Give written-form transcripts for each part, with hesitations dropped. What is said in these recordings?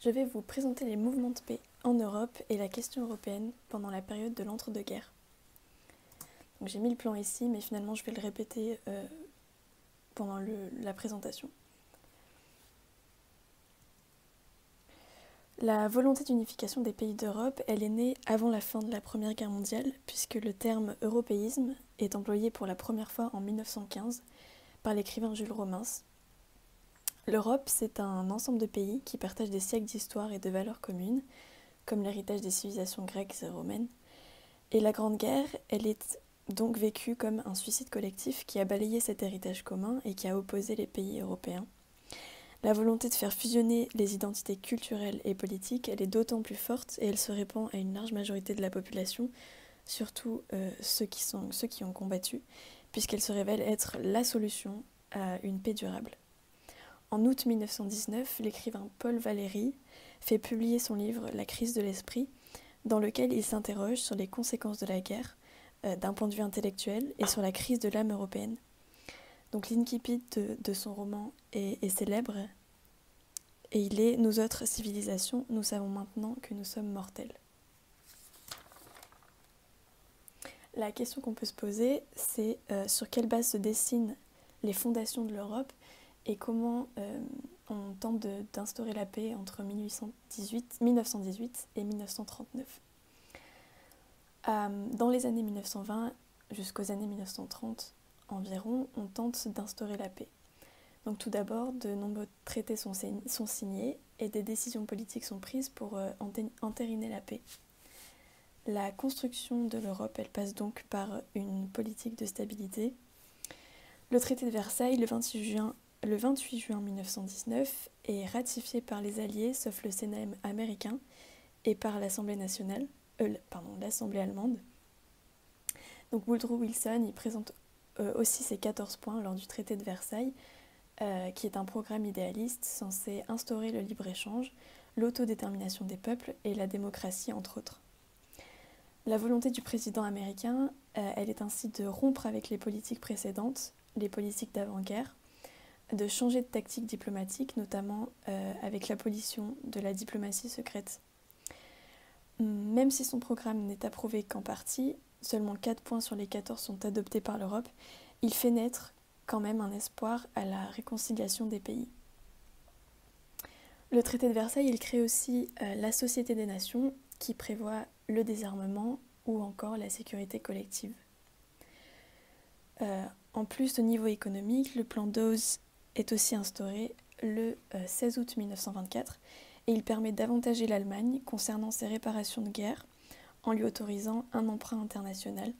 Je vais vous présenter les mouvements de paix en Europe et la question européenne pendant la période de l'entre-deux-guerres. Donc, j'ai mis le plan ici, mais finalement je vais le répéter pendant la présentation. La volonté d'unification des pays d'Europe, elle est née avant la fin de la Première Guerre mondiale, puisque le terme européisme est employé pour la première fois en 1915 par l'écrivain Jules Romains. L'Europe, c'est un ensemble de pays qui partagent des siècles d'histoire et de valeurs communes, comme l'héritage des civilisations grecques et romaines. Et la Grande Guerre, elle est donc vécue comme un suicide collectif qui a balayé cet héritage commun et qui a opposé les pays européens. La volonté de faire fusionner les identités culturelles et politiques, elle est d'autant plus forte et elle se répand à une large majorité de la population, surtout ceux qui ont combattu, puisqu'elle se révèle être la solution à une paix durable. En août 1919, l'écrivain Paul Valéry fait publier son livre La crise de l'esprit, dans lequel il s'interroge sur les conséquences de la guerre d'un point de vue intellectuel et sur la crise de l'âme européenne. Donc l'incipit de son roman est célèbre et il est « Nous autres civilisations, nous savons maintenant que nous sommes mortels ». La question qu'on peut se poser, c'est sur quelle base se dessinent les fondations de l'Europe et comment on tente d'instaurer la paix entre 1918 et 1939. Dans les années 1920 jusqu'aux années 1930 environ, on tente d'instaurer la paix. Donc tout d'abord, de nombreux traités sont signés et des décisions politiques sont prises pour entériner la paix. La construction de l'Europe, elle passe donc par une politique de stabilité. Le traité de Versailles, le 28 juin 1919, est ratifié par les Alliés, sauf le Sénat américain, et par l'Assemblée allemande. Donc Woodrow Wilson, il présente aussi ses 14 points lors du traité de Versailles, qui est un programme idéaliste censé instaurer le libre-échange, l'autodétermination des peuples et la démocratie, entre autres. La volonté du président américain, elle est ainsi de rompre avec les politiques précédentes, les politiques d'avant-guerre, de changer de tactique diplomatique, notamment avec l'abolition de la diplomatie secrète. Même si son programme n'est approuvé qu'en partie, seulement 4 points sur les 14 sont adoptés par l'Europe, il fait naître quand même un espoir à la réconciliation des pays. Le traité de Versailles, il crée aussi la Société des Nations, qui prévoit le désarmement ou encore la sécurité collective. En plus, au niveau économique, le plan Dawes est aussi instauré le 16 août 1924 et il permet d'avantager l'Allemagne concernant ses réparations de guerre en lui autorisant un emprunt international.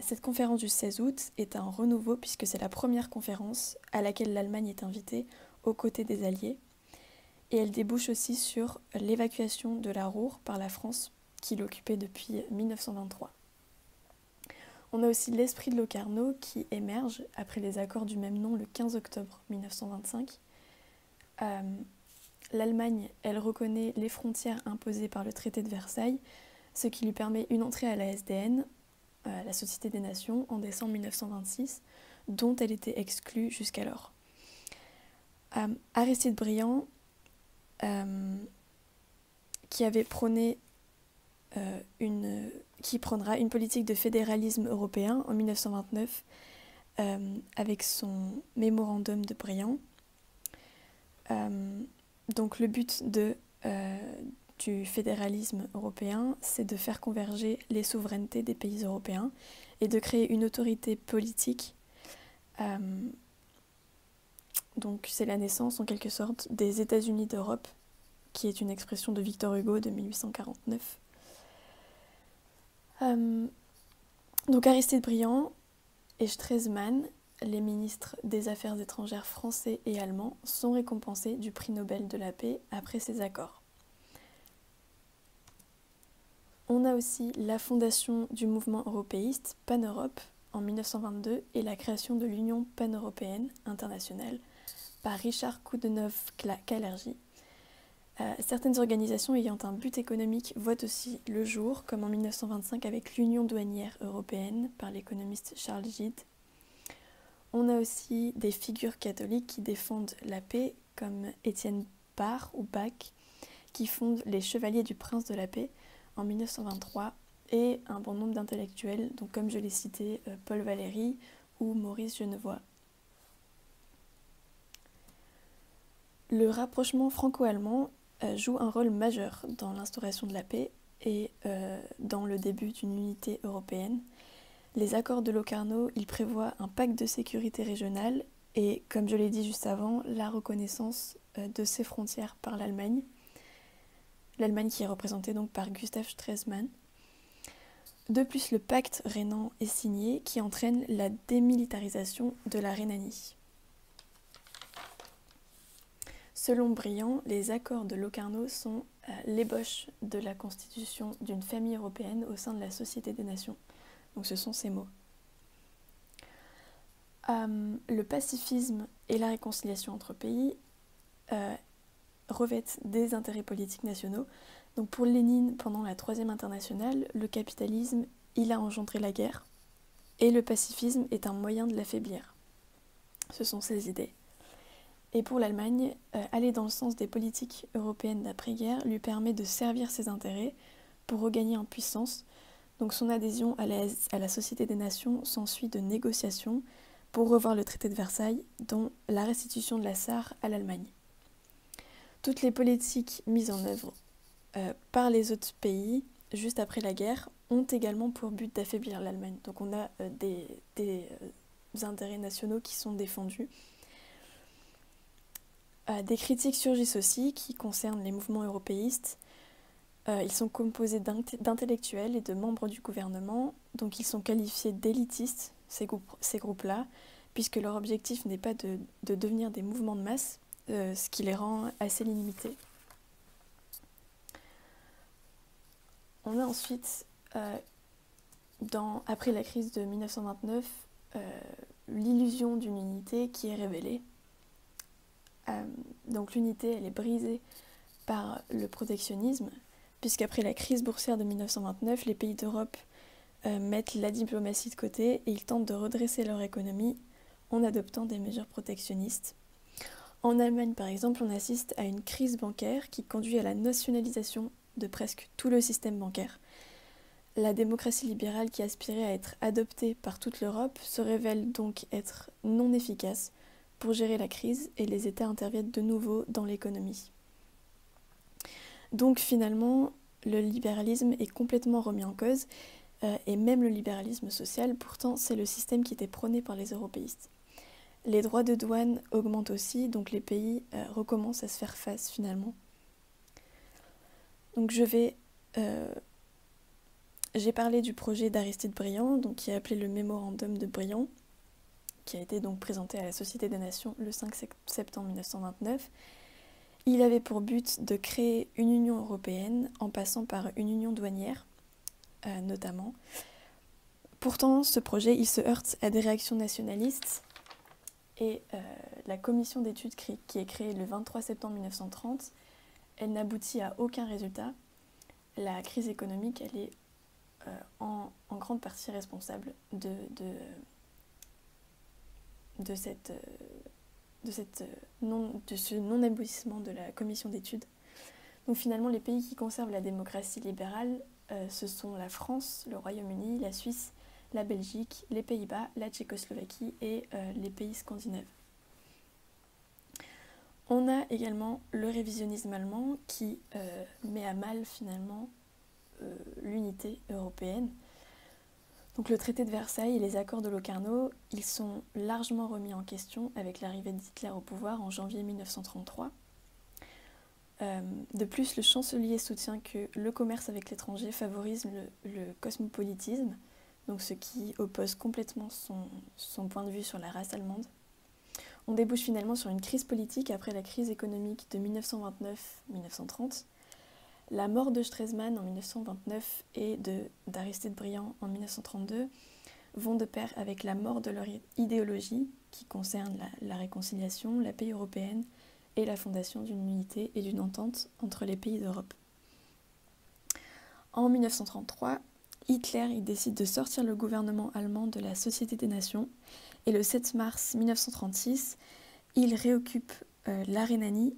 Cette conférence du 16 août est un renouveau puisque c'est la première conférence à laquelle l'Allemagne est invitée aux côtés des Alliés et elle débouche aussi sur l'évacuation de la Ruhr par la France qui l'occupait depuis 1923. On a aussi l'esprit de Locarno qui émerge après les accords du même nom le 15 octobre 1925. L'Allemagne, elle reconnaît les frontières imposées par le traité de Versailles, ce qui lui permet une entrée à la SDN, la Société des Nations, en décembre 1926, dont elle était exclue jusqu'alors. Aristide Briand, qui avait prôné qui prendra une politique de fédéralisme européen en 1929 avec son mémorandum de Briand. Donc le but du fédéralisme européen, c'est de faire converger les souverainetés des pays européens et de créer une autorité politique. Donc c'est la naissance en quelque sorte des États-Unis d'Europe, qui est une expression de Victor Hugo de 1849. Donc Aristide Briand et Stresemann, les ministres des Affaires étrangères français et allemands, sont récompensés du prix Nobel de la paix après ces accords. On a aussi la fondation du mouvement européiste Pan-Europe en 1922 et la création de l'Union pan-européenne internationale par Richard Coudenhove-Kalergi. Certaines organisations ayant un but économique voient aussi le jour, comme en 1925 avec l'Union douanière européenne par l'économiste Charles Gide. On a aussi des figures catholiques qui défendent la paix, comme Étienne Bach ou Bach, qui fonde les Chevaliers du Prince de la Paix en 1923, et un bon nombre d'intellectuels, donc comme je l'ai cité, Paul Valéry ou Maurice Genevoix. Le rapprochement franco-allemand joue un rôle majeur dans l'instauration de la paix et dans le début d'une unité européenne. Les accords de Locarno, ils prévoient un pacte de sécurité régionale et, comme je l'ai dit juste avant, la reconnaissance de ses frontières par l'Allemagne. L'Allemagne qui est représentée donc par Gustav Stresemann. De plus, le pacte rhénan est signé qui entraîne la démilitarisation de la Rhénanie. Selon Briand, les accords de Locarno sont l'ébauche de la constitution d'une famille européenne au sein de la Société des Nations. Donc ce sont ces mots. Le pacifisme et la réconciliation entre pays revêtent des intérêts politiques nationaux. Donc pour Lénine, pendant la Troisième Internationale, le capitalisme, il a engendré la guerre, et le pacifisme est un moyen de l'affaiblir. Ce sont ses idées. Et pour l'Allemagne, aller dans le sens des politiques européennes d'après-guerre lui permet de servir ses intérêts pour regagner en puissance. Donc son adhésion à la Société des Nations s'ensuit de négociations pour revoir le traité de Versailles, dont la restitution de la Sarre à l'Allemagne. Toutes les politiques mises en œuvre par les autres pays, juste après la guerre, ont également pour but d'affaiblir l'Allemagne. Donc on a des intérêts nationaux qui sont défendus. Des critiques surgissent aussi qui concernent les mouvements européistes. Ils sont composés d'intellectuels et de membres du gouvernement, donc ils sont qualifiés d'élitistes, ces groupes-là, puisque leur objectif n'est pas de devenir des mouvements de masse, ce qui les rend assez limités. On a ensuite, après la crise de 1929, l'illusion d'une unité qui est révélée. Donc l'unité, elle est brisée par le protectionnisme, puisqu'après la crise boursière de 1929, les pays d'Europe mettent la diplomatie de côté et ils tentent de redresser leur économie en adoptant des mesures protectionnistes. En Allemagne, par exemple, on assiste à une crise bancaire qui conduit à la nationalisation de presque tout le système bancaire. La démocratie libérale qui aspirait à être adoptée par toute l'Europe se révèle donc être non efficace pour gérer la crise et les États interviennent de nouveau dans l'économie. Donc finalement, le libéralisme est complètement remis en cause et même le libéralisme social, pourtant c'est le système qui était prôné par les européistes. Les droits de douane augmentent aussi, donc les pays recommencent à se faire face finalement. Donc j'ai parlé du projet d'Aristide Briand, donc qui est appelé le Mémorandum de Briand, qui a été donc présenté à la Société des Nations le 5 septembre 1929. Il avait pour but de créer une Union européenne en passant par une union douanière, notamment. Pourtant, ce projet, il se heurte à des réactions nationalistes et la commission d'études qui est créée le 23 septembre 1930, elle n'aboutit à aucun résultat. La crise économique, elle est en grande partie responsable de ce non-aboutissement de la commission d'études. Donc finalement, les pays qui conservent la démocratie libérale, ce sont la France, le Royaume-Uni, la Suisse, la Belgique, les Pays-Bas, la Tchécoslovaquie et les pays scandinaves. On a également le révisionnisme allemand qui met à mal finalement l'unité européenne. Donc le traité de Versailles et les accords de Locarno, ils sont largement remis en question avec l'arrivée d'Hitler au pouvoir en janvier 1933. De plus, le chancelier soutient que le commerce avec l'étranger favorise le cosmopolitisme, donc ce qui oppose complètement son point de vue sur la race allemande. On débouche finalement sur une crise politique après la crise économique de 1929-1930. La mort de Stresemann en 1929 et d'Aristide Briand en 1932 vont de pair avec la mort de leur idéologie qui concerne la réconciliation, la paix européenne et la fondation d'une unité et d'une entente entre les pays d'Europe. En 1933, Hitler il décide de sortir le gouvernement allemand de la Société des Nations et le 7 mars 1936, il réoccupe la Rhénanie,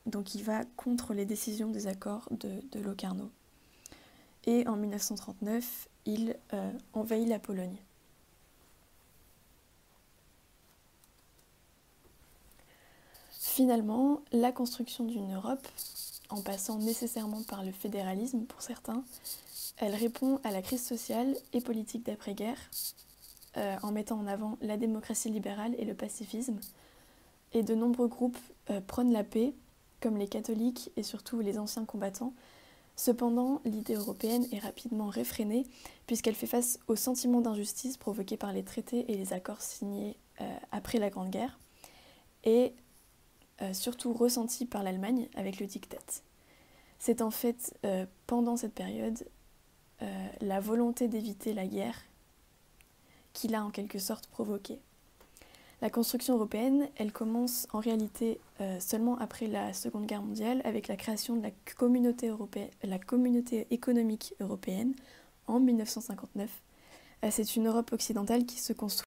donc il va contre les décisions des accords de Locarno. Et en 1939, il envahit la Pologne. Finalement, la construction d'une Europe, en passant nécessairement par le fédéralisme pour certains, elle répond à la crise sociale et politique d'après-guerre, en mettant en avant la démocratie libérale et le pacifisme. Et de nombreux groupes prônent la paix, comme les catholiques et surtout les anciens combattants. Cependant, l'idée européenne est rapidement réfrénée, puisqu'elle fait face au sentiment d'injustice provoqué par les traités et les accords signés après la Grande Guerre, et surtout ressenti par l'Allemagne avec le Diktat. C'est en fait pendant cette période la volonté d'éviter la guerre qui l'a en quelque sorte provoquée. La construction européenne, elle commence en réalité seulement après la Seconde Guerre mondiale avec la création de la communauté économique européenne en 1959. C'est une Europe occidentale qui se construit